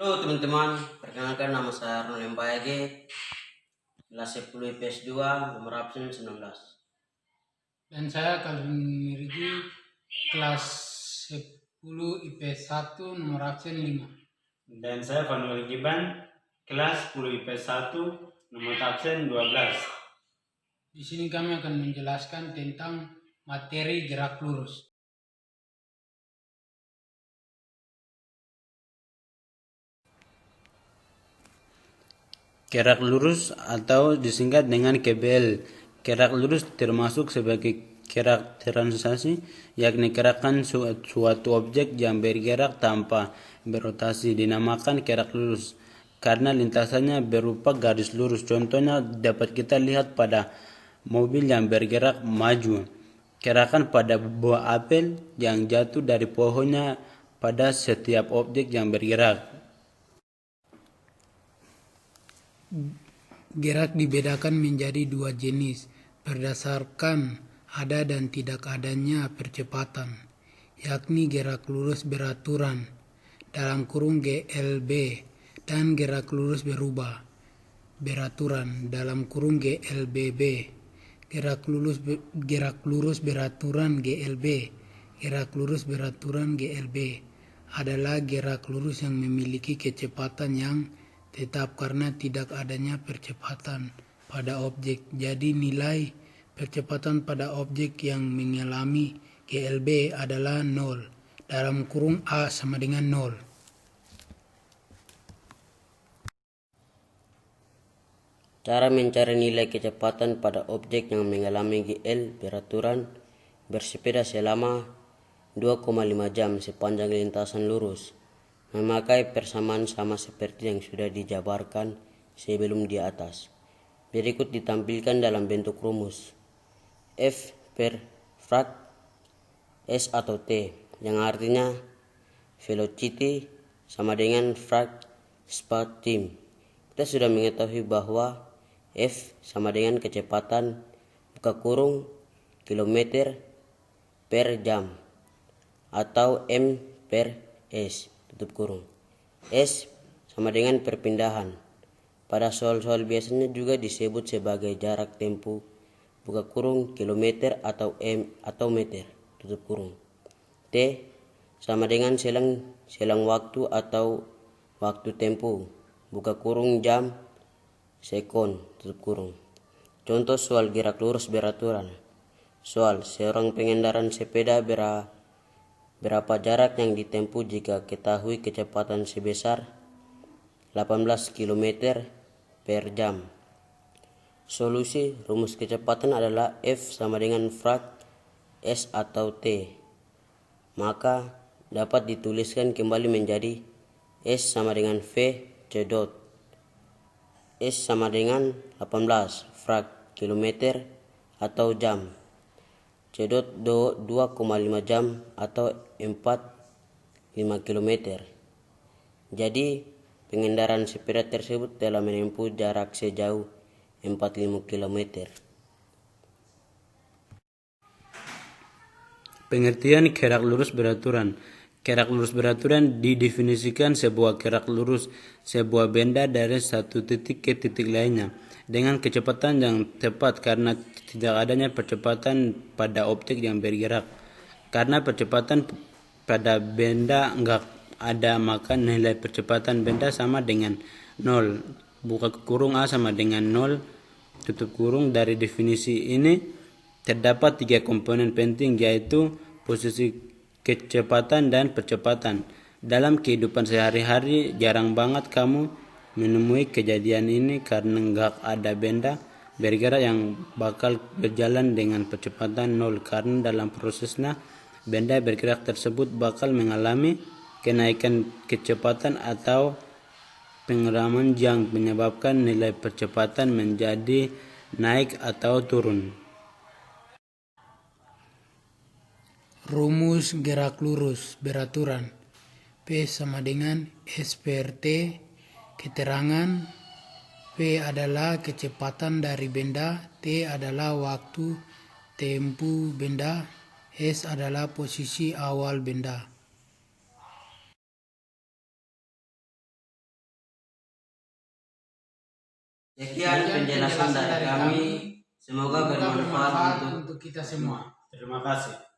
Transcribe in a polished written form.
Halo teman-teman, perkenalkan nama saya Arnold Mbayage, kelas 10 IPS 2, nomor absen 19. Dan saya Calvin Mirigi, kelas 10 IP 1 nomor absen 5. Dan saya Fanuel Giban, kelas 10 IPS 1, nomor absen 12. Di sini kami akan menjelaskan tentang materi gerak lurus. Gerak lurus atau disingkat dengan KBL. Gerak lurus termasuk sebagai gerak translasi, yakni gerakan suatu objek yang bergerak tanpa berotasi dinamakan gerak lurus karena lintasannya berupa garis lurus. Contohnya dapat kita lihat pada mobil yang bergerak maju, gerakan pada buah apel yang jatuh dari pohonnya pada setiap objek yang bergerak. Gerak dibedakan menjadi dua jenis berdasarkan ada dan tidak adanya percepatan, yakni gerak lurus beraturan dalam kurung GLB dan gerak lurus berubah beraturan dalam kurung GLBB. Gerak lurus beraturan GLB, gerak lurus beraturan GLB adalah gerak lurus yang memiliki kecepatan yang tetap karena tidak adanya percepatan pada objek. Jadi nilai percepatan pada objek yang mengalami GLB adalah 0 dalam kurung A sama dengan 0. Cara mencari nilai kecepatan pada objek yang mengalami GL beraturan bersepeda selama 2,5 jam sepanjang lintasan lurus, memakai persamaan sama seperti yang sudah dijabarkan sebelum di atas. Berikut ditampilkan dalam bentuk rumus. F per frak S atau T, yang artinya velocity sama dengan frak speed time. Kita sudah mengetahui bahwa F sama dengan kecepatan buka kurung kilometer per jam atau M per S tutup kurung. S sama dengan perpindahan. Pada soal-soal biasanya juga disebut sebagai jarak tempuh buka kurung kilometer atau M atau meter tutup kurung. T sama dengan selang waktu atau waktu tempuh buka kurung jam sekon tutup kurung. Contoh soal gerak lurus beraturan. Soal, seorang pengendara sepeda berapa jarak yang ditempuh jika ketahui kecepatan sebesar 18 km per jam. Solusi rumus kecepatan adalah F sama dengan frak S atau T. Maka dapat dituliskan kembali menjadi S sama dengan V C dot. S sama dengan 18 frak kilometer atau jam. C dot 2,5 jam atau 45 km. Jadi pengendaraan sepeda tersebut telah menempuh jarak sejauh 45 km. Pengertian gerak lurus beraturan. Gerak lurus beraturan didefinisikan sebuah gerak lurus sebuah benda dari satu titik ke titik lainnya dengan kecepatan yang tepat karena tidak adanya percepatan pada objek yang bergerak. Karena percepatan pada benda enggak ada, maka nilai percepatan benda sama dengan 0. Buka kurung A sama dengan 0 tutup kurung. Dari definisi ini terdapat 3 komponen penting, yaitu posisi, kecepatan, dan percepatan. Dalam kehidupan sehari-hari jarang banget kamu menemui kejadian ini karena nggak ada benda bergerak yang bakal berjalan dengan percepatan 0, karena dalam prosesnya benda bergerak tersebut bakal mengalami kenaikan kecepatan atau pengeraman yang menyebabkan nilai percepatan menjadi naik atau turun. Rumus gerak lurus beraturan. P sama dengan S per T. Keterangan P adalah kecepatan dari benda, T adalah waktu tempuh benda, S adalah posisi awal benda. Sekian penjelasan dari kami. Semoga bermanfaat untuk untuk kita semua. Terima kasih.